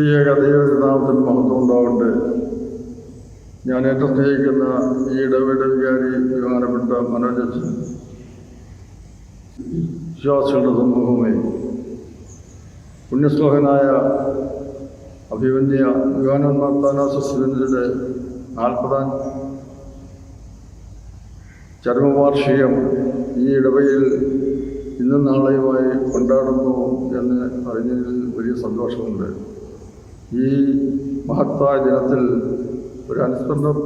ശ്രീയേക ദൈവനാമത്തിന് മഹത്വം ഉണ്ടാവട്ടെ. ഞാൻ ഏറ്റവും സ്നേഹിക്കുന്ന ഈ ഇടവേട വികാരി ബഹുമാനപ്പെട്ട മനോജ് വിശ്വാസികളുടെ സമൂഹമേ, പുണ്യശ്ലോകനായ അഭിമന്യ യോഹന്നാൻ മാർത്താനാസിന്റെ 40ാം ചരമവാർഷികം ഈ ഇടവയിൽ ഇന്നും നാളെയുമായി കൊണ്ടാടുന്നു എന്ന് അറിഞ്ഞതിൽ വലിയ സന്തോഷമുണ്ട്. ഈ മഹത്തായ ദിനത്തിൽ ഒരു അനുസ്മരണം,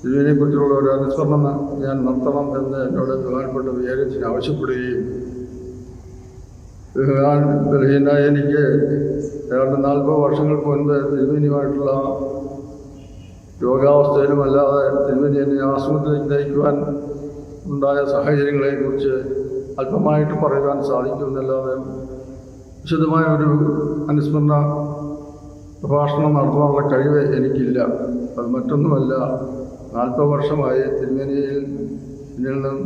ഇതിനെക്കുറിച്ചുള്ള ഒരു അനുസ്മരണം ഞാൻ നടത്തണം എന്ന് എന്നോട് ബഹുമാനപ്പെട്ട വികാരിയച്ഛൻ ആവശ്യപ്പെടുകയും ബലഹീനായ എനിക്ക് ഏതാണ്ട് 40 വർഷങ്ങൾക്ക് മുൻപ് തിരുമേനിയുമായിട്ടുള്ള രോഗാവസ്ഥയിലും അല്ലാതെ തിരുമേനി എന്നെ ആശ്രമത്തിലേക്ക് നയിക്കുവാൻ ഉണ്ടായ സാഹചര്യങ്ങളെക്കുറിച്ച് അല്പമായിട്ട് പറയുവാൻ സാധിക്കുമെന്നല്ലാതെ വിശദമായ ഒരു അനുസ്മരണ പ്രഭാഷണം നടത്താനുള്ള കഴിവ് എനിക്കില്ല. അത് മറ്റൊന്നുമല്ല, 40 വർഷമായി തിരുമേനിയിൽ നിന്നും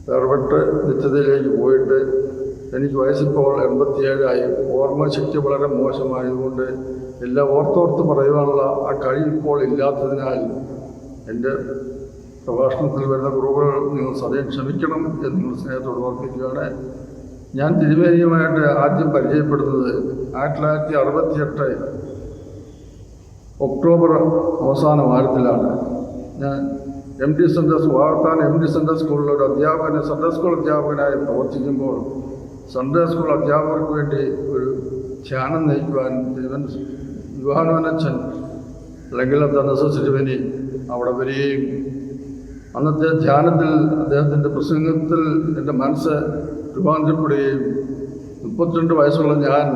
വേർപെട്ട് നിത്യതയിലേക്ക് പോയിട്ട് എനിക്ക് വയസ്സിപ്പോൾ 87 ഓർമ്മശക്തി വളരെ മോശമായതുകൊണ്ട് എല്ലാം ഓർത്തോർത്ത് പറയുവാനുള്ള ആ കഴിവിപ്പോൾ ഇല്ലാത്തതിനാൽ എൻ്റെ പ്രഭാഷണത്തിൽ വരുന്ന കുറവുകൾ നിങ്ങൾ സദയം ക്ഷമിക്കണം എന്ന് നിങ്ങൾ സ്നേഹത്തോട് ഓർപ്പിക്കുകയാണ്. ഞാൻ തിരുമേനിയുമായിട്ട് ആദ്യം പരിചയപ്പെടുന്നത് 1968 ഒക്ടോബർ അവസാന വാരത്തിലാണ്. ഞാൻ MD സെൻറ്റർ വാർത്താൻ MD സെൻറ്റർ സ്കൂളിൽ ഒരു സൺഡേ സ്കൂൾ അധ്യാപകനായി പ്രവർത്തിക്കുമ്പോൾ സൺഡേ സ്കൂൾ അധ്യാപകർക്ക് വേണ്ടി ഒരു ധ്യാനം നയിക്കുവാൻ യുവാനോനച്ഛൻ അല്ലെങ്കിൽ തിരുമേനി അവിടെ വരികയും അന്നത്തെ ധ്യാനത്തിൽ അദ്ദേഹത്തിൻ്റെ പ്രസംഗത്തിൽ എൻ്റെ മനസ്സ് രൂപാന്തരപ്പെടുകയും 32 വയസ്സുള്ള ഞാൻ,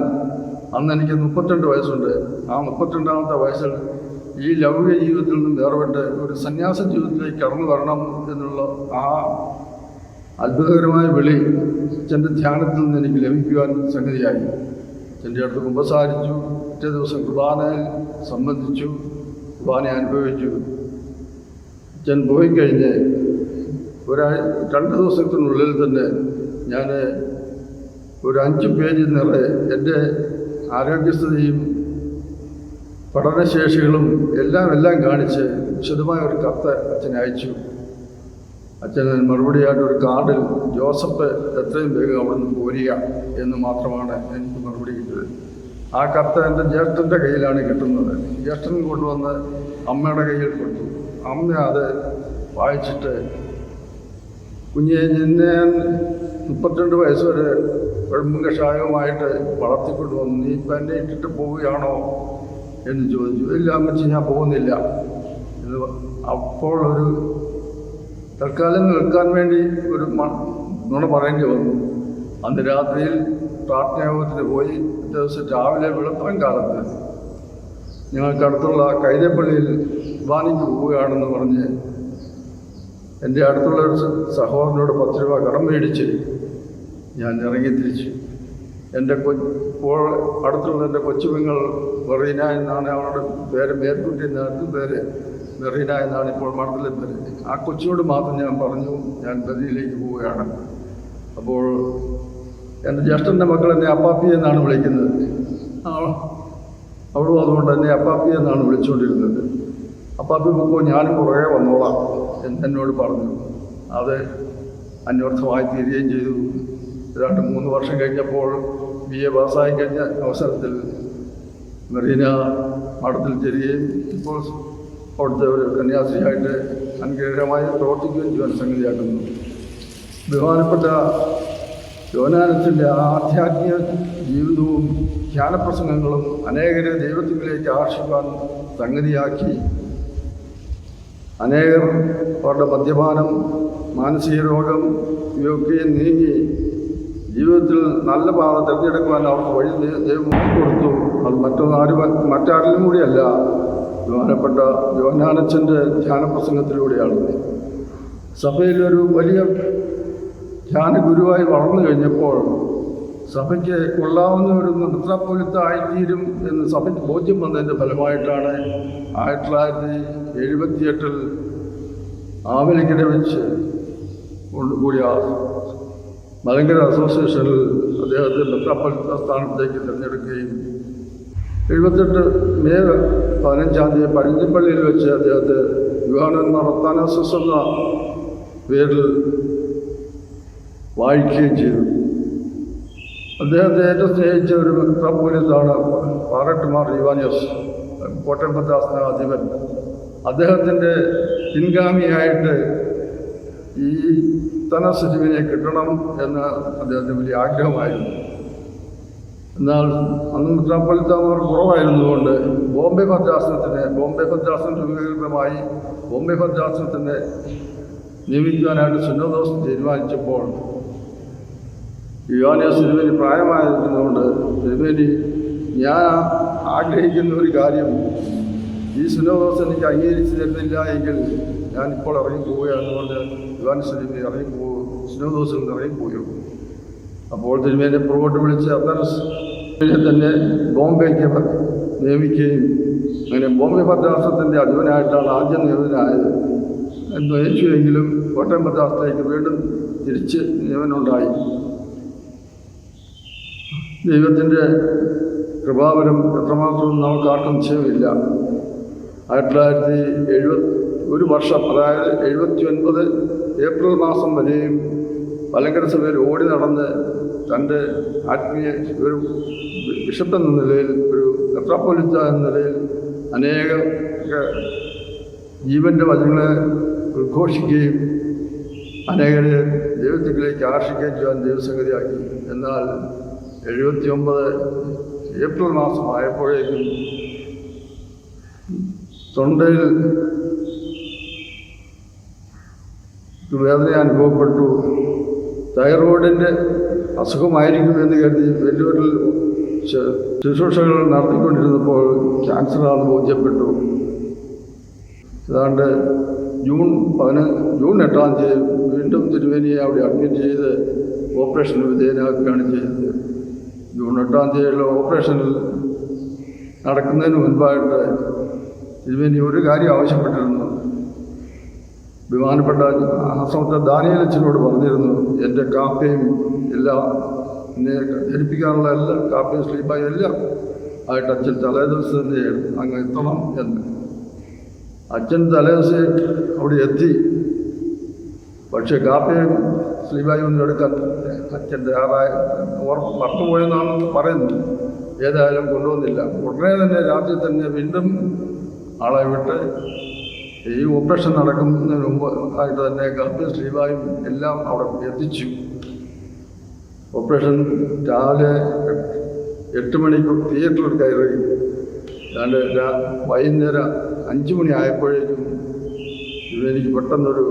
അന്ന് എനിക്ക് 32 വയസ്സുണ്ട്, ആ 32ാമത്തെ വയസ്സിൽ ഈ ലൗകിക ജീവിതത്തിൽ നിന്നും വേർപെട്ട് ഒരു സന്യാസ ജീവിതത്തിലേക്ക് കടന്നു വരണം എന്നുള്ള ആ അത്ഭുതകരമായ വിളി അച്ഛൻ്റെ ധ്യാനത്തിൽ നിന്ന് എനിക്ക് ലഭിക്കുവാൻ സംഗതിയായി. അച്ഛൻ്റെ അടുത്ത് കുമ്പസാരിച്ചു, പിറ്റേ ദിവസം കുർബാനയിൽ സംബന്ധിച്ചു, കുർബാന അനുഭവിച്ചു. അച്ഛൻ പോയിക്കഴിഞ്ഞ് 2 ദിവസത്തിനുള്ളിൽ തന്നെ ഞാൻ ഒരു 5 പേജ് നിറയെ എൻ്റെ ആരോഗ്യസ്ഥിതിയും പഠനശേഷികളും എല്ലാം കാണിച്ച് വിശദമായ ഒരു കത്ത് അച്ഛനെ അയച്ചു. അച്ഛൻ മറുപടിയായിട്ട് ഒരു കാർഡിൽ ജോസഫ് എത്രയും വേഗം അവിടെ നിന്ന് പോരുക എന്ന് മാത്രമാണ് എനിക്ക് മറുപടി കിട്ടിയത്. ആ കത്ത് എൻ്റെ ജ്യേഷ്ഠൻ്റെ കയ്യിലാണ് കിട്ടുന്നത്. ജ്യേഷ്ഠൻ കൊണ്ടുവന്ന് അമ്മയുടെ കയ്യിൽ കൊടുത്തു. അമ്മ അത് വായിച്ചിട്ട്, കുഞ്ഞെ, നിന്നെ 32 വയസ്സ് വരെ വെളുമ്പും കഷായവുമായിട്ട് വളർത്തിക്കൊണ്ടുവന്നു, നീ ഇപ്പം എന്നെ ഇട്ടിട്ട് പോവുകയാണോ എന്ന് ചോദിച്ചു. ഇല്ല അമ്മച്ചി, ഞാൻ പോകുന്നില്ല എന്ന്. അപ്പോൾ ഒരു തൽക്കാലം നിൽക്കാൻ വേണ്ടി ഒരു നുണ പറയേണ്ടി വന്നു. അന്ന് രാത്രിയിൽ പ്രാർത്ഥനായോഗത്തിന് പോയി ദിവസം രാവിലെ വെളുപ്പം കാലത്ത് ഞങ്ങൾക്കടുത്തുള്ള കൈതപ്പള്ളിയിൽ കുർബാനയ്ക്ക് പോവുകയാണെന്ന് പറഞ്ഞ് എൻ്റെ അടുത്തുള്ള ഒരു സഹോദരനോട് 10 രൂപ കടം മേടിച്ച് ഞാൻ ഇറങ്ങി തിരിച്ചു. എൻ്റെ ഇപ്പോൾ അടുത്തുള്ള എൻ്റെ കൊച്ചുപെങ്ങൾ മെറീന എന്നാണ് അവളുടെ പേര്, മേൽക്കുട്ടി എന്നായിരുന്നു പേര്, മെറീന എന്നാണ് ഇപ്പോൾ മഠത്തിലെ പേര്. ആ കൊച്ചിനോട് മാത്രം ഞാൻ പറഞ്ഞു ഞാൻ ബദിയിലേക്ക് പോവുകയാണ്. അപ്പോൾ എൻ്റെ ജ്യേഷ്ഠൻ്റെ മക്കൾ എന്നെ അപ്പാപ്പി എന്നാണ് വിളിക്കുന്നത്. അവളും അതുകൊണ്ട് എന്നെ അപ്പാപ്പി എന്നാണ് വിളിച്ചുകൊണ്ടിരുന്നത്. അപ്പാപ്പി പൊക്കോ, ഞാനും പുറകെ വന്നോളാം എന്നോട് പറഞ്ഞു. അത് അന്വർത്ഥമായി തീരുകയും ചെയ്തു. ഏതാണ്ട് 3 വർഷം കഴിഞ്ഞപ്പോൾ BA പാസ്സായി കഴിഞ്ഞ അവസരത്തിൽ മെറീന മഠത്തിൽ ചേരുകയും ഇപ്പോൾ അവിടുത്തെ ഒരു കന്യാസ്ത്രീയായിട്ട് അനുഗ്രഹമായി പ്രവർത്തിക്കുകയും ചെയ്യാൻ സംഗതിയാക്കുന്നു. ബഹുമാനപ്പെട്ട യോഹന്നാനച്ഛൻ്റെ ആധ്യാത്മിക ജീവിതവും ധ്യാനപ്രസംഗങ്ങളും അനേകരെ ദൈവത്തിലേക്ക് ആകർഷിക്കാൻ സംഗതിയാക്കി. അനേകർ അവരുടെ മദ്യപാനം, മാനസിക രോഗം ഇവയൊക്കെ നീങ്ങി ജീവിതത്തിൽ നല്ല പാത തിരഞ്ഞെടുക്കുവാൻ അവർക്ക് വഴി ദൈവം കൊടുത്തു. അത് മറ്റാരിലും കൂടിയല്ല, ബഹുമാനപ്പെട്ട യോഹന്നാനച്ഛൻ്റെ ധ്യാനപ്രസംഗത്തിലൂടെയാണ്. സഭയിലൊരു വലിയ ധ്യാന ഗുരുവായി വളർന്നു കഴിഞ്ഞപ്പോൾ സഭയ്ക്ക് കൊള്ളാവുന്ന ഒരു മെത്രാപ്പൊലീത്തായിത്തീരും എന്ന് സഭയ്ക്ക് ബോധ്യം വന്നതിൻ്റെ ഫലമായിട്ടാണ് 1978 ആവലിക്കര വെച്ച് കൂടിയ മലങ്കര അസോസിയേഷനിൽ അദ്ദേഹത്തെ മെത്രാപ്പൊലീത്ത സ്ഥാനത്തേക്ക് തിരഞ്ഞെടുക്കുകയും 78 മെയ് 15-ാം തീയതി പഴഞ്ഞിപ്പള്ളിയിൽ വെച്ച് അദ്ദേഹത്തെ യോഹന്നാൻ അത്താനാസിസ് എന്ന പേരിൽ വാഴിക്കുകയും ചെയ്തു. അദ്ദേഹത്തെ ഏറ്റവും സ്നേഹിച്ച ഒരു മെത്രാപ്പോലീത്താണ് പാറട്ടുമാർ ഇവാനിയോസ്, കോട്ടയം ഭദ്രാസന അധിപൻ. അദ്ദേഹത്തിൻ്റെ പിൻഗാമിയായിട്ട് ഈ അത്താനാസിസിനെ കിട്ടണം എന്ന് അദ്ദേഹത്തിന് വലിയ ആഗ്രഹമായിരുന്നു. എന്നാൽ അന്ന് മെത്രാപ്പൊലീത്തമാർ കുറവായിരുന്നതുകൊണ്ട് ബോംബെ ഭദ്രാസനം രൂപീകൃതമായി ബോംബെ ഭദ്രാസനത്തിനെ നിയമിക്കുവാനായിട്ട് സുന്നതോസ് തീരുമാനിച്ചപ്പോൾ യോഹന്നാൻ തിരുമേനി പ്രായമായിരിക്കുന്നതുകൊണ്ട് തിരുമേനി ഞാൻ ആഗ്രഹിക്കുന്ന ഒരു കാര്യം ഈ സുന്നതോസ് എനിക്ക് അംഗീകരിച്ച് തരുന്നില്ല എങ്കിൽ ഞാനിപ്പോൾ ഇറങ്ങിപ്പോവുകയാണെന്നുകൊണ്ട് യോഹന്നാൻ തിരുമേനി സുന്നതോസിൽ നിന്ന് ഇറങ്ങിപ്പോയോ. അപ്പോൾ തിരുമേനെ പുറകോട്ട് വിളിച്ച് അത്താനാസിസിനെ തന്നെ ബോംബെക്ക് നിയമിക്കുകയും അങ്ങനെ ബോംബെ ഭദ്രാസനത്തിൻ്റെ അധിപനായിട്ടാണ് ആദ്യം നിയമനായത്. നയിച്ചുവെങ്കിലും കോട്ടയം ഭദ്രാസനത്തിലേക്ക് വീണ്ടും തിരിച്ച് നിയമനമുണ്ടായി. ദൈവത്തിൻ്റെ കൃപാവരം എത്രമാത്രം നമുക്കാർക്കും നിശ്ചയമില്ല. 1970 ഒരു വർഷം, അതായത് 79 ഏപ്രിൽ മാസം വരെയും മലങ്കര സഭയിൽ ഓടി നടന്ന് തൻ്റെ ആത്മീയ ഒരു ബിഷപ്പ് എന്ന നിലയിൽ, ഒരു മെത്രാപ്പൊലീത്ത എന്ന നിലയിൽ അനേക ജീവൻ്റെ വചനങ്ങളെ ഉദ്ഘോഷിക്കുകയും അനേകരെ ദൈവത്തിലേക്ക് ആകർഷിക്കുകയും ചെയ്യാൻ ദൈവസംഗതിയാക്കി. എന്നാൽ 79 ഏപ്രിൽ മാസം ആയപ്പോഴേക്കും തൊണ്ടയിൽ വേദന അനുഭവപ്പെട്ടു. തൈറോയിഡിൻ്റെ അസുഖമായിരിക്കുമെന്ന് കരുതി വെല്ലൂരിൽ ശുശ്രൂഷകൾ നടത്തിക്കൊണ്ടിരുന്നപ്പോൾ ക്യാൻസറാണെന്ന് ബോധ്യപ്പെട്ടു. ഏതാണ്ട് ജൂൺ 8-ാം തീയതി വീണ്ടും തിരുമേനിയെ അവിടെ അഡ്മിറ്റ് ചെയ്ത് ഓപ്പറേഷന് വിധേയനാക്കുകയാണ് ചെയ്തത്. ജൂൺ 8-ാം തീയതിയുള്ള ഓപ്പറേഷനിൽ നടക്കുന്നതിന് മുൻപായിട്ട് തിരുമേനി ഒരു കാര്യം ആവശ്യപ്പെട്ടിരുന്നു. ബഹുമാനപ്പെട്ട ആശ്രമത്തെ ദാനിയേലച്ചനോട് പറഞ്ഞിരുന്നു, എൻ്റെ കാപ്പയും എല്ലാം എന്നെ ധരിപ്പിക്കാനുള്ള എല്ലാ കാപ്പയും സ്ലീപ്പായും എല്ലാം ആയിട്ട് അച്ഛൻ തലേദിവസം തന്നെ അങ്ങ് എത്തണം എന്ന്. അച്ഛൻ തലേദിവസം അവിടെ എത്തി. പക്ഷേ കാപ്പയും സ്ലീപ്പായും ഒന്നും എടുക്കാൻ അച്ഛൻ തയ്യാറായ മറന്നുപോയെന്നാണെന്ന് പറയുന്നു. ഏതായാലും കൊണ്ടുവന്നില്ല. ഉടനെ തന്നെ രാത്രി തന്നെ വീണ്ടും ആളെ വിട്ട് ഈ ഓപ്പറേഷൻ നടക്കുന്നതിന് മുമ്പ് ആയിട്ട് തന്നെ കാപ്പയും സ്ലീവായും എല്ലാം അവിടെ എത്തിച്ചു. ഓപ്പറേഷൻ രാവിലെ 8 മണിക്ക് തിയേറ്ററിൽ കയറി. ഏതാണ്ട് വൈകുന്നേരം 5 മണി ആയപ്പോഴേക്കും എനിക്ക് പെട്ടെന്നൊരു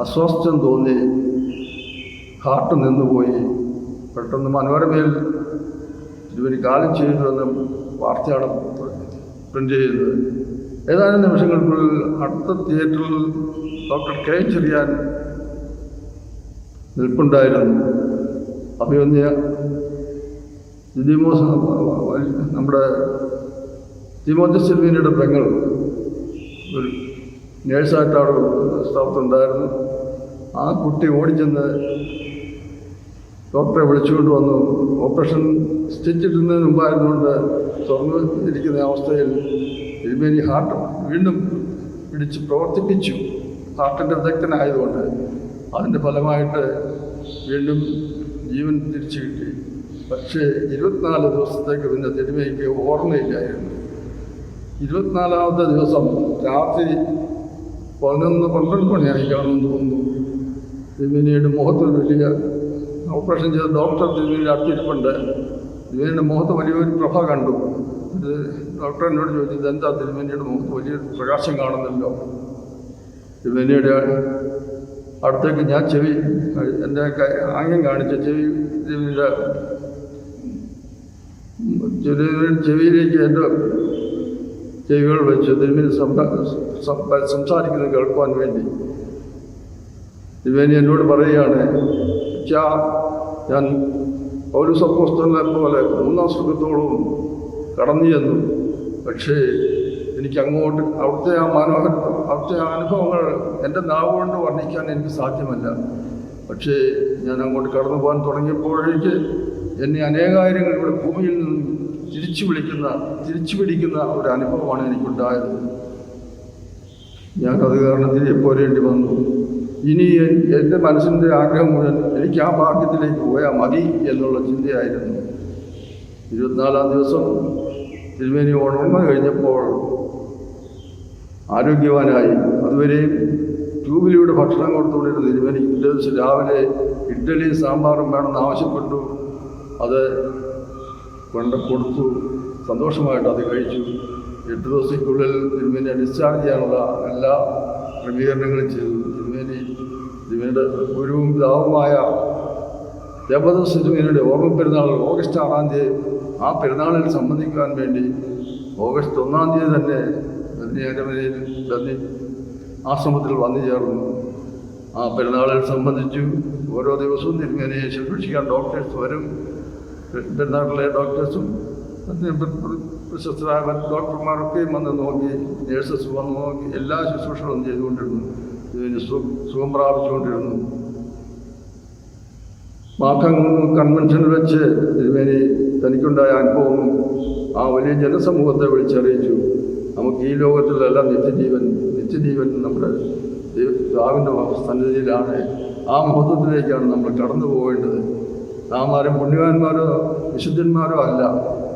അസ്വസ്ഥം തോന്നി. ഹാർട്ട് നിന്നുപോയി. പെട്ടെന്ന് മനോരമയിൽ ഇവന് കാലം ചെയ്തു എന്ന വാർത്തയാണ് പ്രിൻ്റ് ചെയ്യുന്നത്. ഏതാനും നിമിഷങ്ങൾക്കുള്ളിൽ അടുത്ത തിയേറ്ററിൽ ഡോക്ടർ കെ ചെറിയാൻ നിൽപ്പുണ്ടായിരുന്നു. അഭിമന്യ നമ്മുടെ തിമോത്തിയോസ് തിരുമേനിയുടെ പെങ്ങൾ ഒരു നേഴ്സായിട്ട് അവിടെ സ്ഥലത്തുണ്ടായിരുന്നു. ആ കുട്ടി ഓടിച്ചെന്ന് ഡോക്ടറെ വിളിച്ചുകൊണ്ട് വന്നു. ഓപ്പറേഷൻ സ്റ്റിച്ചിടുന്നതിന് മുമ്പായിരുന്നുകൊണ്ട് തുറന്നിരിക്കുന്ന അവസ്ഥയിൽ തിരുമേനി ഹാർട്ട് വീണ്ടും പിടിച്ച് പ്രവർത്തിപ്പിച്ചു. ഹാർട്ടിൻ്റെ വിദഗ്ധനായതുകൊണ്ട് അതിൻ്റെ ഫലമായിട്ട് വീണ്ടും ജീവൻ തിരിച്ചു കിട്ടി. പക്ഷേ 24 ദിവസത്തേക്ക് പിന്നെ തിരുമേനിക്ക് ഓർമ്മയില്ലായിരുന്നു. 24-ാമത്തെ ദിവസം രാത്രി 11-12 മണിയായി കാണുമെന്ന് തോന്നുന്നു. തിരുമേനിയുടെ മുഖത്ത് വലിയ ഓപ്പറേഷൻ ചെയ്ത ഡോക്ടർ തിരുമേനി അടുത്തിരിപ്പുണ്ട്. തിരുമേനിയുടെ മുഖത്ത് വലിയൊരു പ്രഭ കണ്ടു. ഇത് ഡോക്ടർ എന്നോട് ചോദിച്ചു, ഇതെന്താ തിരുമേനിയുടെ മുഖത്ത് വലിയൊരു പ്രകാശം കാണുന്നല്ലോ. തിരുമേനിയുടെ അടുത്തേക്ക് ഞാൻ എൻ്റെ ആംഗ്യം കാണിച്ച ചെവിയിലേക്ക് എൻ്റെ ചെവികൾ വെച്ച് തിരുമേനി സംസാരിക്കുന്നത് കേൾക്കുവാൻ വേണ്ടി. തിരുമേനി എന്നോട് പറയുകയാണ്, ഞാൻ പൗലോസ് അപ്പോസ്തലനെ പോലെ 3-ാം സ്വർഗ്ഗത്തോളവും കടന്നു ചെന്നു. പക്ഷേ എനിക്ക് അങ്ങോട്ട് അവിടുത്തെ അവിടുത്തെ അനുഭവങ്ങൾ എൻ്റെ നാവ് കൊണ്ട് വർണ്ണിക്കാൻ എനിക്ക് സാധ്യമല്ല. പക്ഷേ ഞാൻ അങ്ങോട്ട് കടന്നു പോകാൻ തുടങ്ങിയപ്പോഴേക്ക് എന്നെ അനേകായിരങ്ങൾ ഇവിടെ ഭൂമിയിൽ നിന്നും തിരിച്ചു പിടിക്കുന്ന ഒരു അനുഭവമാണ് എനിക്കുണ്ടായത്. ഞാനത് കാരണത്തിൽ പോരേണ്ടി വന്നു. ഇനി എൻ്റെ മനസ്സിൻ്റെ ആഗ്രഹം മുഴുവൻ എനിക്ക് ആ ഭാഗ്യത്തിലേക്ക് പോയാൽ മതി എന്നുള്ള ചിന്തയായിരുന്നു. 24-ാം ദിവസം തിരുമേനി ഉണർന്നു കഴിഞ്ഞപ്പോൾ ആരോഗ്യവാനായി. അതുവരെയും ട്യൂബിലൂടെ ഭക്ഷണം കൊടുത്തുകൊണ്ടിരുന്ന തിരുമേനി പിറ്റേ ദിവസം രാവിലെ ഇഡ്ഡലിയും സാമ്പാറും വേണമെന്ന് ആവശ്യപ്പെട്ടു. അത് കൊടുത്തു. സന്തോഷമായിട്ട് അത് കഴിച്ചു. 8 ദിവസത്തിനുള്ളിൽ തിരുമേനിയെ ഡിസ്ചാർജ് ചെയ്യാനുള്ള എല്ലാ ക്രമീകരണങ്ങളും ചെയ്തു. തിരുമേനിയുടെ ഗുരുവും പിതാവുമായ ദേവദാസ് തിരുമേനിയുടെ ഓർമ്മ പെരുന്നാൾ ഓഗസ്റ്റ് 6-ാം തീയതി, ആ പെരുന്നാളിൽ സംബന്ധിക്കാൻ വേണ്ടി ഓഗസ്റ്റ് 1-ാം തീയതി തന്നെ ആശ്രമത്തിൽ വന്നു ചേർന്നു. ആ പെരുന്നാളിൽ സംബന്ധിച്ചു. ഓരോ ദിവസവും തിരുമേനിയെ ശുശ്രൂഷിക്കാൻ ഡോക്ടേഴ്സ് വരും. പെരുന്നാളിലെ ഡോക്ടേഴ്സും പ്രശസ്തരായ ഡോക്ടർമാരൊക്കെയും വന്ന് നോക്കി, നേഴ്സസ് വന്ന് നോക്കി, എല്ലാ ശുശ്രൂഷകളും ചെയ്തുകൊണ്ടിരുന്നു. ഇതിന് സുഖം പ്രാപിച്ചുകൊണ്ടിരുന്നു. മാക്കം കൺവെൻഷനിൽ വെച്ച് തിരുമേനി തനിക്കുണ്ടായ അനുഭവം ആ വലിയ ജനസമൂഹത്തെ വിളിച്ചറിയിച്ചു. നമുക്ക് ഈ ലോകത്തിലല്ല നിത്യജീവൻ നമ്മുടെ പിതാവിൻ്റെ സന്നിധിയിലാണ്. ആ മഹത്വത്തിലേക്കാണ് നമ്മൾ കടന്നു പോകേണ്ടത്. നാം ആരും പുണ്യവാന്മാരോ വിശുദ്ധന്മാരോ അല്ല.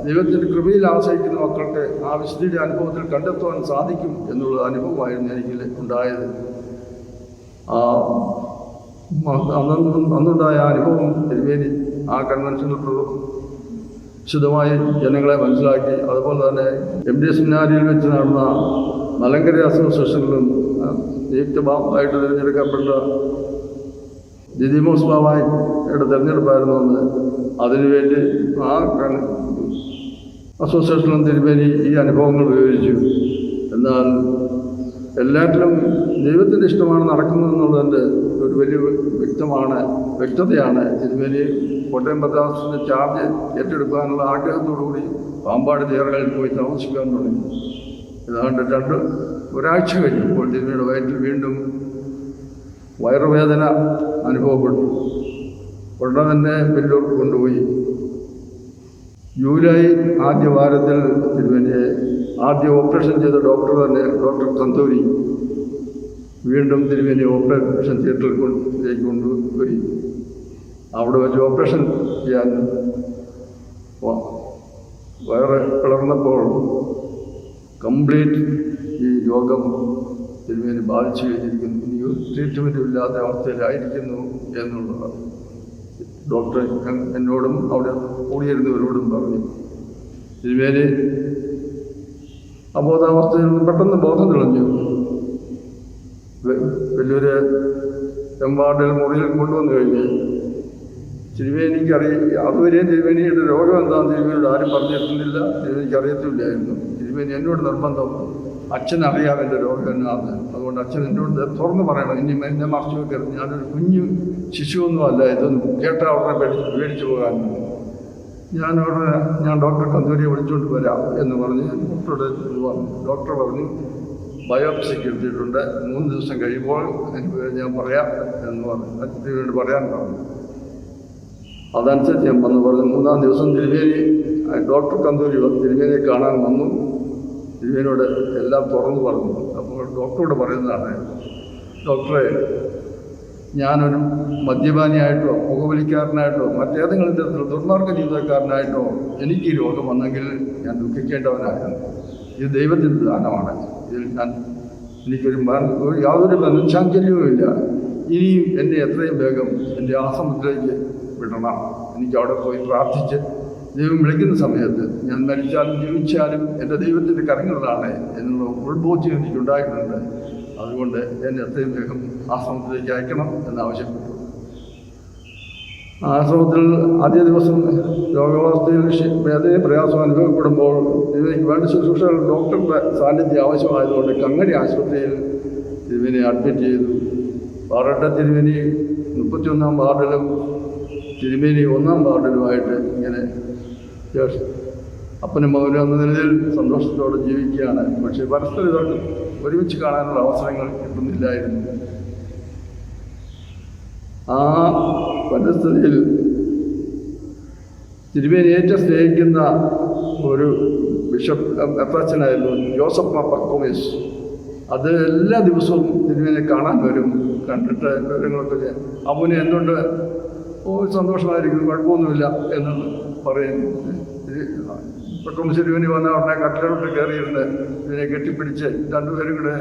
ദൈവത്തിൻ്റെ കൃപയിൽ ആശ്രയിക്കുന്ന മക്കൾക്ക് ആ വിശുദ്ധിയുടെ അനുഭവത്തിൽ കണ്ടെത്തുവാൻ സാധിക്കും എന്നുള്ള അനുഭവമായിരുന്നു എനിക്ക് ഉണ്ടായത്. അന്നുണ്ടായ അനുഭവം തിരുമേനി ആ കൺവെൻഷനിൽ വിശദമായി ജനങ്ങളെ മനസ്സിലാക്കി. അതുപോലെ തന്നെ MD സെമിനാരിയിൽ വെച്ച് നടന്ന മലങ്കര അസോസിയേഷനിലും നിയുക്തമായിട്ട് തിരഞ്ഞെടുക്കപ്പെട്ട ദിദിമോസ് ബാബായുടെ തിരഞ്ഞെടുപ്പായിരുന്നു അന്ന്. അതിനുവേണ്ടി ആ അസോസിയേഷനിലും തിരുമേനി ഈ അനുഭവങ്ങൾ വിവരിച്ചു. എന്നാൽ എല്ലാറ്റിലും ദൈവത്തിൻ്റെ ഇഷ്ടമാണ് നടക്കുന്നതെന്നുള്ളതിൻ്റെ ഒരു വലിയ വ്യക്തതയാണ്. തിരുമേനി കോട്ടയം ഭദ്രാസനത്തിൻ്റെ ചാർജ് ഏറ്റെടുക്കാനുള്ള ആഗ്രഹത്തോടുകൂടി പാമ്പാട് ജേറുകളിൽ പോയി താമസിക്കാൻ തുടങ്ങി. ഏതാണ്ട് ഒരാഴ്ച കഴിഞ്ഞപ്പോൾ തിരുമേനിയുടെ വയറ്റിൽ വീണ്ടും വയറുവേദന അനുഭവപ്പെട്ടു. ഉടനെ തന്നെ വെല്ലൂർക്ക് കൊണ്ടുപോയി. ജൂലൈ ആദ്യ വാരത്തിൽ തിരുമേനിയെ ആദ്യം ഓപ്പറേഷൻ ചെയ്ത ഡോക്ടർ കന്തൂരി വീണ്ടും തിരുമേനി ഓപ്പറേഷൻ തിയേറ്ററിലേക്ക് കൊണ്ടുപോയി. അവിടെ വെച്ച് ഓപ്പറേഷൻ ചെയ്യാൻ വയറ് പിളർന്നപ്പോൾ കംപ്ലീറ്റ് ഈ രോഗം തിരുമേനി ബാധിച്ചു കഴിഞ്ഞിരിക്കുന്നു. ഇനി ട്രീറ്റ്മെൻറ്റും ഇല്ലാത്ത അവസ്ഥയിലായിരിക്കുന്നു എന്നുള്ളതാണ് ഡോക്ടർ എന്നോടും അവിടെ കൂടിയിരുന്നവരോടും പറഞ്ഞു. തിരുമേനി അബോധാവസ്ഥയിൽ നിന്ന് പെട്ടെന്ന് ബോധം തെളിഞ്ഞു. വലിയൊരു എമ്പാടിൽ മുറിയിൽ കൊണ്ടുവന്നു കഴിഞ്ഞ് അതുവരെയും തിരുമേനിയുടെ രോഗം എന്താണെന്ന് തിരുമേനിയോട് ആരും പറഞ്ഞിരുന്നില്ല. തിരുമേനിക്ക് അറിയത്തില്ലായിരുന്നു. തിരുമേനി എന്നോട് നിർബന്ധം, അച്ഛനറിയാം എൻ്റെ രോഗം എന്നാണ്. അതുകൊണ്ട് അച്ഛൻ എന്നോട് തുറന്ന് പറയണം, ഇനി എന്നെ മറച്ചു വെക്കരുത്. ഞാനൊരു കുഞ്ഞു ശിശുവൊന്നുമല്ല, ഇതൊന്നും കേട്ടാൽ ഉടനെ പേടിച്ചു പോകാൻ. ഞാൻ ഡോക്ടർ കന്തൂരിയെ വിളിച്ചുകൊണ്ട് വരാം എന്ന് പറഞ്ഞ് ഡോക്ടർ പറഞ്ഞു ബയോപ്സിക്ക് എടുത്തിട്ടുണ്ട്, 3 ദിവസം കഴിയുമ്പോൾ എനിക്ക് ഞാൻ പറയാം എന്ന് പറഞ്ഞു. പറയാൻ പറഞ്ഞു. അതനുസരിച്ച് ഞാൻ വന്ന് പറഞ്ഞു. 3-ാം ദിവസം തിരുമേനി ഡോക്ടർ കന്തൂരി തിരുമേനിയെ കാണാൻ വന്നു. തിരുമേനിയോട് എല്ലാം തുറന്നു പറഞ്ഞു. അപ്പോൾ ഡോക്ടറോട് പറയുന്നതാണ്, ഡോക്ടറെ, ഞാനൊരു മദ്യപാനിയായിട്ടോ പുകവലിക്കാരനായിട്ടോ മറ്റേതെങ്കിലും തരത്തിൽ ദുർമാർഗ ജീവിതക്കാരനായിട്ടോ എനിക്ക് ഈ രോഗം വന്നെങ്കിൽ ഞാൻ ദുഃഖിക്കേണ്ടവനായിരുന്നു. ഇത് ദൈവത്തിൻ്റെ ദാനമാണ്. ഇതിൽ എനിക്കൊരു യാതൊരു മനഃശാഞ്ചല്യവുമില്ല. ഇനിയും എന്നെ എത്രയും വേഗം എൻ്റെ ആശ്രമത്തിലേക്ക് വിടണം. എനിക്ക് അവിടെ പോയി പ്രാർത്ഥിച്ച് ദൈവം വിളിക്കുന്ന സമയത്ത് ഞാൻ മരിച്ചാലും ജീവിച്ചാലും എൻ്റെ ദൈവത്തിൻ്റെ കരങ്ങളിലാണ് എന്നുള്ള ഉൾബോധ്യം എനിക്കുണ്ടായിട്ടുണ്ട്. അതുകൊണ്ട് എന്നെ എത്രയും വേഗം ആശ്രമത്തിലേക്ക് അയക്കണം എന്നാവശ്യപ്പെട്ടു. ആശ്രമത്തിൽ ആദ്യ ദിവസം രോഗാവസ്ഥയിൽ വേദനയും പ്രയാസം അനുഭവപ്പെടുമ്പോൾ ഇതിലേക്ക് വേണ്ട ശുശ്രൂഷകൾ ഡോക്ടറുടെ സാന്നിധ്യം ആവശ്യമായതുകൊണ്ട് കങ്ങടി ആശുപത്രിയിൽ തിരുമേനി അഡ്മിറ്റ് ചെയ്തു. പാറട്ട തിരുമേനി 31-ാം വാർഡിലും തിരുമേനി 1-ാം വാർഡിലുമായിട്ട് ഇങ്ങനെ അപ്പനും മകനും എന്ന നിലയിൽ സന്തോഷത്തോടെ ജീവിക്കുകയാണ്. പക്ഷേ പരസ്പരം ഇതൊക്കെ ഒരുമിച്ച് കാണാനുള്ള അവസരങ്ങൾ കിട്ടുന്നില്ലായിരുന്നു. ആ പരിസ്ഥിതിയിൽ തിരുമേനി ഏറ്റവും സ്നേഹിക്കുന്ന ഒരു ബിഷപ്പ് അപ്പാച്ചനായിരുന്നു ജോസഫ് മാർ പക്കോമേസ്. അത് എല്ലാ ദിവസവും തിരുമേനിയെ കാണാൻ വരും. കണ്ടിട്ട് വിവരങ്ങളൊക്കെ അമ്മുനെ എന്തുകൊണ്ട് സന്തോഷമായിരിക്കും, കുഴപ്പമൊന്നുമില്ല എന്ന് പറയും. പെട്രോൾ തിരുമേനി വന്ന ഉടനെ കട്ടിലോട്ട് കയറിയിരുന്ന് ഇതിനെ കെട്ടിപ്പിടിച്ച് രണ്ടുപേരും കൂടെ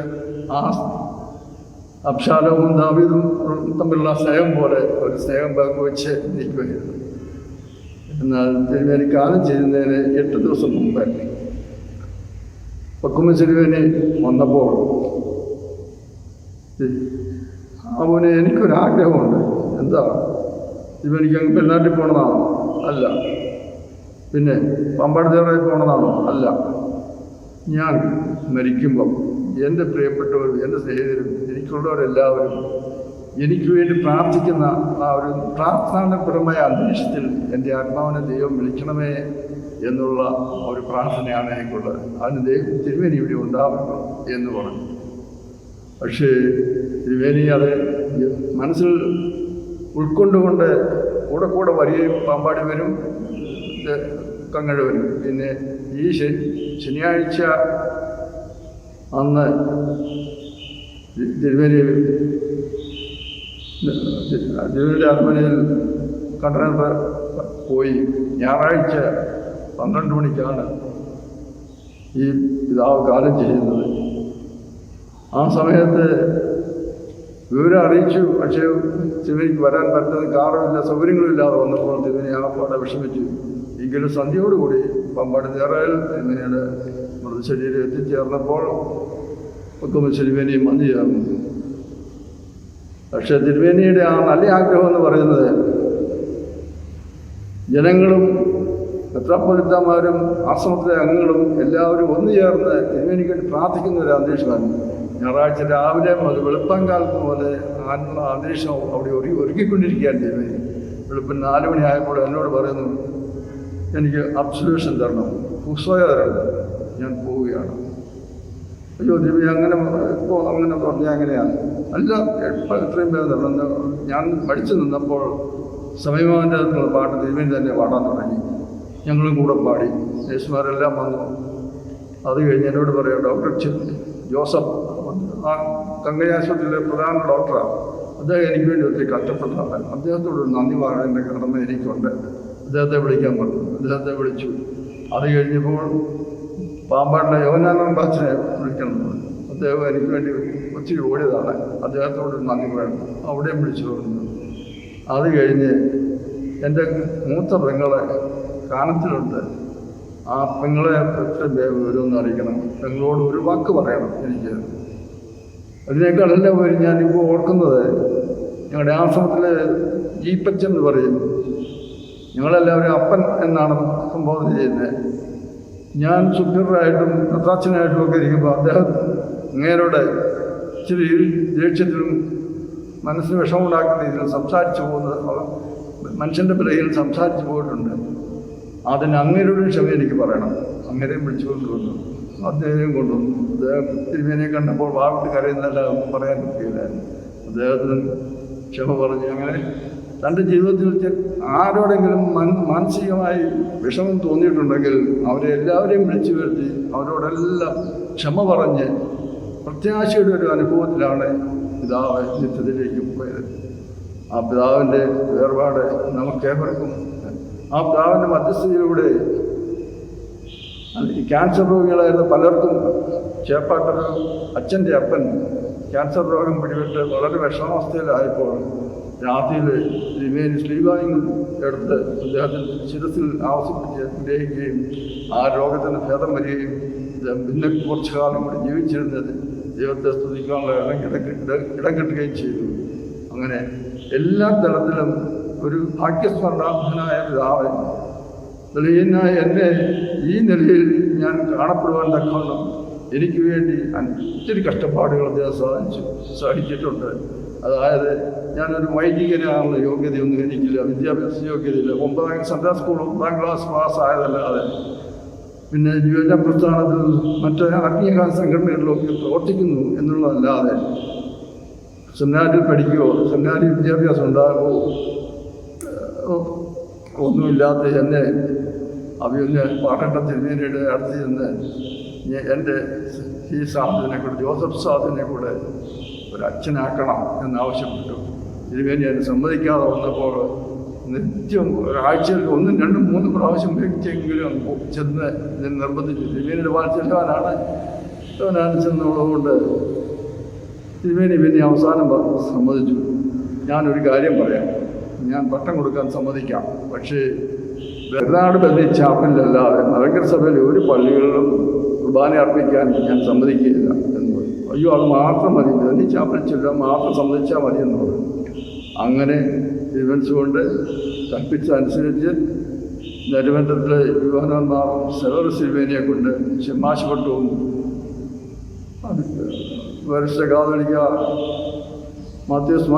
ആ അബ്ശാലോമും ദാവീദും തമ്മിലുള്ള സ്നേഹം പോലെ ഒരു സ്നേഹം പങ്കുവെച്ച് നിൽക്കുകയായിരുന്നു. എന്നാൽ തിരുമേനി കാലം ചെയ്യുന്നതിന് 8 ദിവസം മുമ്പ് പക്കുമ്പ തിരുമേനി വന്നപ്പോൾ അവന് എനിക്കൊരാഗ്രഹമുണ്ട്. എന്താ, തിരുമേനിക്ക് അങ്ങ് പെരുന്നാട്ടിൽ പോകണമെന്നാണോ? അല്ല. പിന്നെ പമ്പാട് ദേവറായി പോകണമെന്നാണോ? അല്ല. ഞാൻ മരിക്കുമ്പം എൻ്റെ പ്രിയപ്പെട്ടവരും എൻ്റെ സ്നേഹിതരും എനിക്കുള്ളവരെല്ലാവരും എനിക്ക് വേണ്ടി പ്രാർത്ഥിക്കുന്ന ആ ഒരു പ്രാർത്ഥനാപരമായ അന്തരീക്ഷത്തിൽ എൻ്റെ ആത്മാവിനെ ദൈവം വിളിക്കണമേ എന്നുള്ള ഒരു പ്രാർത്ഥനയാണ് എനിക്കുള്ളത്. അതിന് തിരുമേനി ഇവിടെ ഉണ്ടാവണം എന്ന് പറഞ്ഞു. പക്ഷേ തിരുമേനി അത് മനസ്സിൽ ഉൾക്കൊണ്ടുകൊണ്ട് കൂടെ വരികയും പാമ്പാടി വരും, കങ്ങഴ വരും. പിന്നെ ഈ ശനിയാഴ്ച അന്ന് തിരുമേനിയുടെ അരമനയിൽ കണ്ടനത്ത് പോയി. ഞായറാഴ്ച 12 മണിക്കാണ് ഈ പിതാവ് കാലം ചെയ്യുന്നത്. ആ സമയത്ത് വിവരം അറിയിച്ചു. പക്ഷേ തിരുമേനിക്ക് വരാൻ പറ്റുന്ന കാറുമില്ല, സൗകര്യങ്ങളില്ലാതെ വന്നപ്പോൾ തിരുമേനി ആപ്പാടെ വിഷമിച്ചു. എങ്കിലും സന്ധ്യയോടുകൂടി പമ്പാടി നേറയിൽ തിരുമേനിയുടെ മൃതശരീരം എത്തിച്ചേർന്നപ്പോൾ തിരുമേനിയും മന്തി ചേർന്നു. പക്ഷേ തിരുമേനിയുടെ ആ നല്ല ആഗ്രഹം എന്ന് പറയുന്നത് ജനങ്ങളും മെത്രാപ്പൊലീത്തമാരും ആശ്രമത്തിലെ അംഗങ്ങളും എല്ലാവരും ഒന്നു ചേർന്ന് തിരുമേനിക്ക് വേണ്ടി പ്രാർത്ഥിക്കുന്ന ഒരു അന്തരീക്ഷമാണ്. ഞായറാഴ്ച രാവിലെ മുതൽ വെളുപ്പാങ്കാലത്ത് പോലെ ആ അന്തരീക്ഷം അവിടെ ഒരുക്കിക്കൊണ്ടിരിക്കുകയാണ് തിരുമേനി. വെളുപ്പിന് 4 മണിയായപ്പോൾ എന്നോട് പറയുന്നു, എനിക്ക് അബ്സല്യൂഷൻ തരണം, കുസ്വയ തരണം, ഞാൻ പോവുകയാണ്. അയ്യോ തിരുമേനി അങ്ങനെ ഇപ്പോൾ അങ്ങനെ പറഞ്ഞാൽ അങ്ങനെയാണ്. അല്ല, എത്രയും പേര് തരണം. ഞാൻ പഠിച്ചു നിന്നപ്പോൾ സമയമാൻ്റെ പാട്ട് തിരുമേനി തന്നെ പാടാൻ തുടങ്ങി. ഞങ്ങളും കൂടെ പാടി. നേഴ്സുമാരെല്ലാം വന്നു. അത് കഴിഞ്ഞ് എന്നോട് പറയാം, ഡോക്ടർ ജോസഫ് ആ കങ്കൈ ആശുപത്രിയിലെ പ്രധാന ഡോക്ടറാണ്. അദ്ദേഹം എനിക്ക് വേണ്ടി ഒത്തിരി കഷ്ടപ്പെട്ടതാണ്. അദ്ദേഹത്തോടൊരു നന്ദി പറയേണ്ട കടമ എനിക്കുണ്ട്. അദ്ദേഹത്തെ വിളിക്കാൻ പറഞ്ഞു. അദ്ദേഹത്തെ വിളിച്ചു. അത് കഴിഞ്ഞപ്പോൾ പാമ്പാടിലെ യോഹന്നാൻ ബാച്ചിനെ വിളിക്കണം. അദ്ദേഹം എനിക്ക് വേണ്ടി ഒത്തിരി ഓടിയതാണ്. അദ്ദേഹത്തോട് നന്ദി പറയണം. അവിടെയും വിളിച്ചു പറഞ്ഞു. അത് കഴിഞ്ഞ് എൻ്റെ മൂത്ത പെങ്ങളെ കാനത്തിലുണ്ട്. ആ പെങ്ങളെ എത്രയും വേഗം വരുമെന്ന് അറിയിക്കണം. പെങ്ങളോട് ഒരു വാക്ക് പറയണം എനിക്ക്. അതിനേക്കാളെല്ലാം വരും ഞാനിപ്പോൾ ഓർക്കുന്നത്, ഞങ്ങളുടെ ആശ്രമത്തിലെ ജീപ്പച്ചൻ എന്ന് പറയും. ഞങ്ങളെല്ലാവരും അപ്പൻ എന്നാണ് സംബോധന ചെയ്യുന്നത്. ഞാൻ സുപ്പീരിയറായിട്ടും അത്താച്ചനായിട്ടും ഒക്കെ ഇരിക്കുമ്പോൾ അദ്ദേഹം ഇങ്ങേരോടെ ഇച്ചിരി ദേഷ്യത്തിലും മനസ്സിന് വിഷമമുണ്ടാക്കുന്ന രീതിയിൽ സംസാരിച്ചു പോകുന്നത്, മനുഷ്യൻ്റെ പിറകിൽ സംസാരിച്ചു പോയിട്ടുണ്ട്. അതിന് അങ്ങേരോട് ക്ഷമ എനിക്ക് പറയണം. അങ്ങനെയും വിളിച്ചുകൊണ്ട് വന്നു. അദ്ദേഹം കൊണ്ടുവന്നു. അദ്ദേഹം തിരുമേനിയെ കണ്ടപ്പോൾ വാവിട്ട് കരയുന്നല്ല പറയാൻ പറ്റിയില്ലായിരുന്നു. അദ്ദേഹത്തിന് ക്ഷമ പറഞ്ഞ് അങ്ങനെ തൻ്റെ ജീവിതത്തിൽ ആരോടെങ്കിലും മാനസികമായി വിഷമം തോന്നിയിട്ടുണ്ടെങ്കിൽ അവരെ എല്ലാവരെയും വിളിച്ചു വരുത്തി അവരോടെല്ലാം ക്ഷമ പറഞ്ഞ് പ്രത്യാശയുടെ ഒരു അനുഭവത്തിലാണ് പിതാവ് നിത്യത്തിലേക്ക് പോയത്. ആ പിതാവിൻ്റെ വേർപാട് നമുക്കേവർക്കും ആ പിതാവിൻ്റെ മധ്യസ്ഥതയിലൂടെ ഈ ക്യാൻസർ രോഗികളായിരുന്ന പലർക്കും ചേപ്പാട്ടൊരു അച്ഛൻ്റെ അപ്പൻ ക്യാൻസർ രോഗം പിടിപെട്ട് വളരെ വിഷമാവസ്ഥയിലായപ്പോൾ രാത്രിയിൽ തിരുമേനി സ്ലീവായും എടുത്ത് അദ്ദേഹത്തിൻ്റെ ശിരസിൽ ആവശ്യപ്പെട്ട് ഗ്രഹിക്കുകയും ആ രോഗത്തിന് ഭേദം വരികയും പിന്നെ കുറച്ചു കാലം കൂടി ജീവിച്ചിരുന്നത് ദൈവത്തെ സ്തുതിക്കാനുള്ള ഇടം കിട്ടുകയും ചെയ്തു. അങ്ങനെ എല്ലാ തലത്തിലും ഒരു ഭാഗ്യസ്മരണാർഹനായ പിതാവ് തെളിയനായ എന്നെ ഈ നിലയിൽ ഞാൻ കാണപ്പെടുവാൻ തക്കവണ്ണം എനിക്ക് വേണ്ടി ഒത്തിരി കഷ്ടപ്പാടുകൾ അദ്ദേഹം സഹിച്ചിട്ടുണ്ട്. അതായത് ഞാനൊരു വൈദികനാണുള്ള യോഗ്യതയൊന്നും എനിക്കില്ല, വിദ്യാഭ്യാസ യോഗ്യതയില്ല. 9ാം സൺഡേ സ്കൂൾ 9ാം ക്ലാസ് പാസ്സായതല്ലാതെ പിന്നെ യുവജന പ്രസ്ഥാനത്തിൽ മറ്റ് ആത്മീയ സംഘടനകളിലൊക്കെ പ്രവർത്തിക്കുന്നു എന്നുള്ളതല്ലാതെ സെമിനാരിൽ പഠിക്കുകയോ സെമിനാരിൽ വിദ്യാഭ്യാസം ഉണ്ടാകുമോ ഒന്നുമില്ലാത്ത എന്നെ അഭിയൊന്ന് പാട്ട തിരുമേനിയുടെ അടുത്ത് ചെന്ന് എൻ്റെ ഈ സാധുവിനെ കൂടെ ജോസഫ് സാധുവിനെ കൂടെ ഒരു അച്ഛനാക്കണം എന്നാവശ്യപ്പെട്ടു. തിരുമേനി അതിന് സമ്മതിക്കാതെ വന്നപ്പോൾ നിത്യം ഒരാഴ്ചയിൽ 1, 2, 3 പ്രാവശ്യം വ്യക്തിയെങ്കിലും ചെന്ന് ഇതിന് നിർബന്ധിച്ചു. തിരുമേനിയുടെ വാത്സല്യവാനാണ് ചെന്നുള്ളതുകൊണ്ട് തിരുമേനി പിന്നെ അവസാനം സമ്മതിച്ചു. ഞാനൊരു കാര്യം പറയാം, ഞാൻ പട്ടം കൊടുക്കാൻ സമ്മതിക്കാം, പക്ഷേ വെറുനാട് ബന്ധി ചാപ്പലിലല്ലാതെ മലങ്കര സഭയിൽ ഒരു പള്ളികളിലും കുർബാന അർപ്പിക്കാൻ ഞാൻ സമ്മതിക്കുകയില്ല എന്ന് പറഞ്ഞു. അയ്യോ, അത് മാത്രം മതി, ബന്ധി ചാപ്പലിൽ ചെല്ലാൻ മാത്രം സമ്മതിച്ചാൽ മതി എന്ന് പറഞ്ഞു. അങ്ങനെ കൊണ്ട് കൽപ്പിച്ചതനുസരിച്ച് നെടുമറ്റത്തിലെ യുവാനന്മാർ സെവർ സിൽവേനിയെ കൊണ്ട് ഷെമാശപട്ടവും വരിഷ്ഠ കാതോലിക്ക മാത്യൂസ്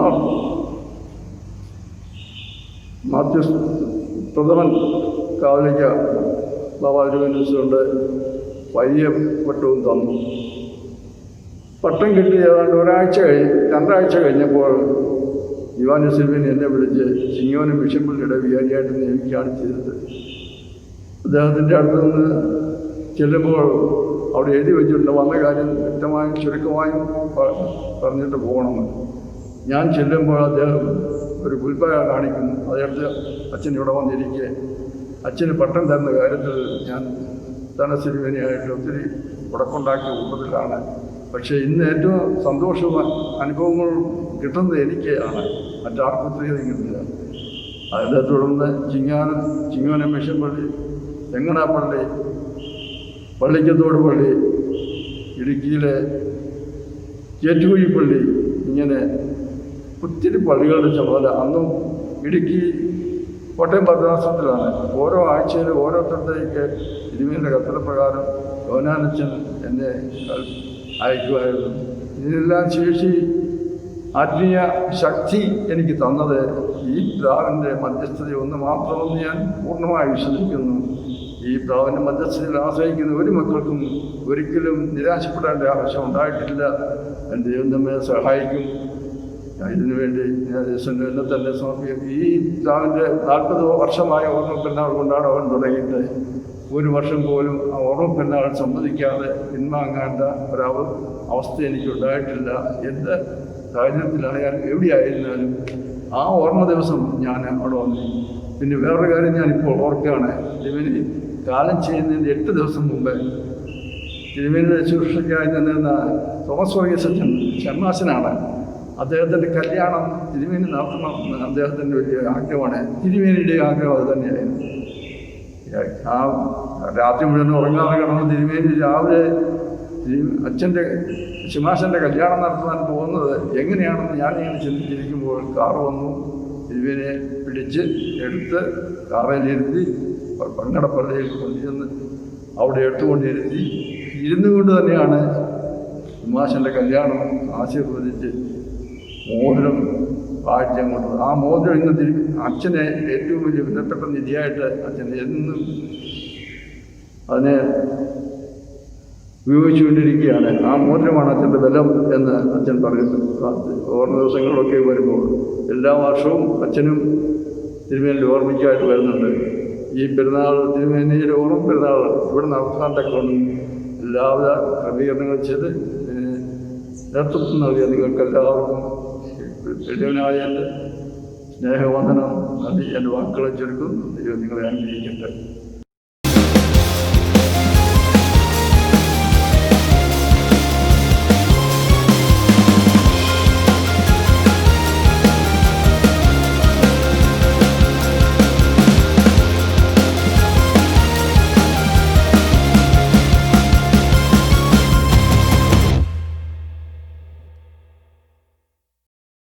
പ്രഥമൻ കാതോലിക്ക ബാബാ തിരുവനന്തപുരത്തുകൊണ്ട് വലിയ പട്ടവും തന്നു. പട്ടം കിട്ടി ഏതാണ്ട് 2 ആഴ്ച കഴിഞ്ഞപ്പോൾ യുവാന സിൽവേനി എന്നെ വിളിച്ച് ചിങ്ങോനും വിഷമ്പള്ളിയുടെ വികാരിയായിട്ട് നിയമിക്കുകയാണ് ചെയ്തത്. അദ്ദേഹത്തിൻ്റെ അടുത്ത് നിന്ന് ചെല്ലുമ്പോൾ അവിടെ എഴുതി വെച്ചിട്ടുണ്ട്, വന്ന കാര്യം വ്യക്തമായും ചുരുക്കമായും പറഞ്ഞിട്ട് പോകണമെന്ന്. ഞാൻ ചെല്ലുമ്പോൾ അദ്ദേഹം ഒരു പുൽപ്പക കാണിക്കുന്നു. അദ്ദേഹത്തെ അച്ഛൻ ഇവിടെ വന്നിരിക്കെ അച്ഛന് പട്ടം തരുന്ന കാര്യത്തിൽ ഞാൻ ധനസിൽവേനിയായിട്ട് ഒത്തിരി ഉടക്കുണ്ടാക്കിയ കൂട്ടത്തിലാണ്. പക്ഷേ ഇന്ന് ഏറ്റവും സന്തോഷവും അനുഭവങ്ങൾ കിട്ടുന്നത് എനിക്കാണ്, മറ്റാർക്കും ഒത്തിരി കിട്ടില്ല. അതിനെ തുടർന്ന് ചിങ്ങോനം മിഷൻപള്ളി, തെങ്ങണാപ്പള്ളി, പള്ളിക്കത്തോട് പള്ളി, ഇടുക്കിയിലെ ചേറ്റുകുഴിപ്പള്ളി, ഇങ്ങനെ ഒത്തിരി പള്ളികളുടെ ചുമതല. അന്നും ഇടുക്കി കോട്ടയം ഭദ്രാസനത്തിലാണ്. ഓരോ ആഴ്ചയിലും ഓരോരുത്തരുടെയൊക്കെ തിരുമേനിയുടെ കത്തടപ്രകാരം യോനാനച്ചൻ എന്നെ അയക്കുമായിരുന്നു. ഇതിനെല്ലാം ശേഷി ആത്മീയ ശക്തി എനിക്ക് തന്നത് ഈ പിതാവിൻ്റെ മധ്യസ്ഥത ഒന്ന് മാത്രമെന്ന് ഞാൻ പൂർണ്ണമായി വിശ്വസിക്കുന്നു. ഈ പിതാവിൻ്റെ മധ്യസ്ഥതയിൽ ആശ്രയിക്കുന്ന ഒരു മക്കൾക്കും ഒരിക്കലും നിരാശപ്പെടേണ്ട ആവശ്യം ഉണ്ടായിട്ടില്ല. എൻ്റെ ദൈവം നമ്മെ സഹായിക്കും. ഇതിനു വേണ്ടി ഞാൻ എന്നെ തന്നെ സമർപ്പിക്കും. ഈ പിതാവിൻ്റെ 40 വർഷമായ ഓർമ്മ പെരുന്നാൾ കൊണ്ടാടാൻ തുടങ്ങിയിട്ട് 1 വർഷം പോലും ആ ഓർമ്മ പെരുന്നാൾ സമ്മതിക്കാതെ പിൻവാങ്ങേണ്ട അവസ്ഥ എനിക്കുണ്ടായിട്ടില്ല. എന്ത് സാഹചര്യത്തിലായാലും എവിടെയായിരുന്നാലും ആ ഓർമ്മ ദിവസം ഞാൻ അവിടെ വന്നു. പിന്നെ വേറൊരു കാര്യം ഞാനിപ്പോൾ ഓർക്കുകയാണ്. തിരുമേനി കാലം ചെയ്യുന്നതിൻ്റെ 8 ദിവസം മുമ്പ് തിരുമേനിയുടെ ശുശ്രൂഷയ്ക്കായി നിന്നിരുന്ന തോമസ് വർഗീസ് അച്ഛൻ ഷമ്മാസനാണ്. അദ്ദേഹത്തിൻ്റെ കല്യാണം തിരുമേനി നടത്തണമെന്ന് അദ്ദേഹത്തിൻ്റെ വലിയ ആഗ്രഹമാണ്. തിരുമേനിയുടെ ആഗ്രഹം അത് തന്നെയായിരുന്നു. ആ രാത്രി മുഴുവൻ ഉറങ്ങാതെ കിടന്ന് തിരുമേനി രാവിലെ അച്ഛൻ്റെ ശിമാശൻ്റെ കല്യാണം നടത്താൻ പോകുന്നത് എങ്ങനെയാണെന്ന് ഞാനിങ്ങനെ ചിന്തിച്ചിരിക്കുമ്പോൾ കാറ് വന്നു. തിരുമേനിയെ പിടിച്ച് എടുത്ത് കാറയിലിരുത്തി പങ്കടപ്പള്ളിയിൽ കൊണ്ടുചെന്ന് അവിടെ എടുത്തുകൊണ്ടിരുത്തി ഇരുന്നു കൊണ്ട് തന്നെയാണ് ശിമാശൻ്റെ കല്യാണം ആശീർവദിച്ച് മോതിരം കാഴ്ചം കൊണ്ടത്. ആ മോതിരം ഇന്ന് അച്ഛനെ ഏറ്റവും വലിയ വിധപ്പെട്ട നിധിയായിട്ട് അച്ഛൻ എന്നും അതിനെ ഉപയോഗിച്ചുകൊണ്ടിരിക്കുകയാണ്. ആ മോതിരമാണ് അച്ഛൻ്റെ ബലം എന്ന് അച്ഛൻ പറയുന്നു. ഓർമ്മ ദിവസങ്ങളിലൊക്കെ വരുമ്പോൾ എല്ലാ വർഷവും അച്ഛനും തിരുമേനിയുടെ ഓർമ്മയ്ക്കായിട്ട് വരുന്നുണ്ട്. ഈ പെരുന്നാൾ തിരുമേനിയുടെ ഓർമ്മ പെരുന്നാൾ ഇവിടെ നടത്താൻ തക്കവണ്ണം എല്ലാവിധ ക്രമീകരണങ്ങൾ ചെയ്ത് നേതൃത്വം നൽകിയ നിങ്ങൾക്കെല്ലാവർക്കും വലിയവനായ എൻ്റെ സ്നേഹവന്ദനം നൽകി എൻ്റെ വാക്കുകളെ ചുരുക്കും. ദൈവം നിങ്ങളെ അനുഗ്രഹിക്കട്ടെ.